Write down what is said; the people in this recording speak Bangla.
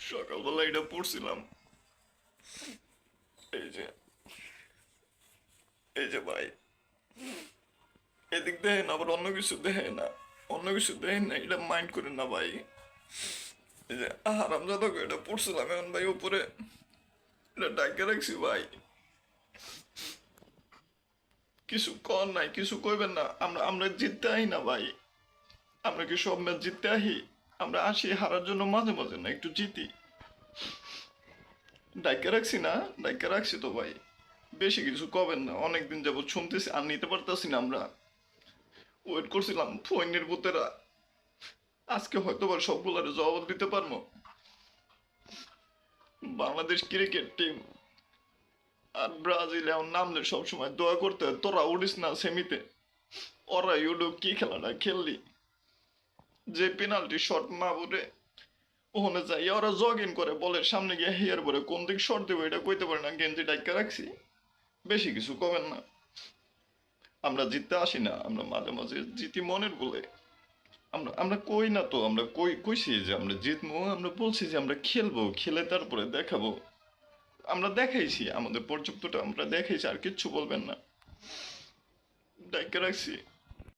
সকালবেলা এটা পড়ছিলাম। এই যে এই যে ভাই, এদিক দেখেন আবার অন্য কিছু দেখে না, অন্য কিছু দেখেন না, এটা মাইন্ড করেন না ভাই। এই যে হারামজাদা এটা পড়ছিলাম, এখন ভাই উপরে এটা ডাইকে রাখছি ভাই। কিছু কর নাই, কিছু কইবেন না। আমরা আমরা জিততে আহি না ভাই, আমরা কি সব ম্যাচ জিততে আহি? আমরা আসি হারার জন্য, মাঝে মাঝে না একটু জিতি। ডাইকে রাখছি না, ডাইকে রাখছি তো ভাই। বেশি কিছু কবেন না, অনেকদিন যাবত শুনতেছি আর নিতে পারতাছি না। আমরা ওয়েট করছিলাম ফোনের বুতেরা, আজকে হয়তো বা সবগুলার জবাব দিতে পারবো। বাংলাদেশ ক্রিকেট টিম আর ব্রাজিল এমন নামলে সবসময় দোয়া করতে হয়, তোরা উড়িস না সেমিতে। ওরা ইউডো কি খেলাটা খেললি, যে পেনাল্টি শট মাবুরে ওখানে যাই ওরা জগ ইন করে বলের সামনে গিয়ে হেয়ার পরে কোন দিক শট দেবো এটা কইতে পারে না, গেঞ্জি ডাইকা রাখছি। বেশি কিছু কবেন না, আমরা জিততে আসি না, আমরা মাঝে মাঝে জিতি মনের বলে। আমরা আমরা কই না তো, আমরা কইছি যে আমরা জিতবো, আমরা বলছি যে আমরা খেলবো, খেলে তারপরে দেখাবো। আমরা দেখাইছি আমাদের পর্যাপ্তটা, আমরা দেখাইছি, আর কিচ্ছু বলবেন না। ডাইকা রাখছি।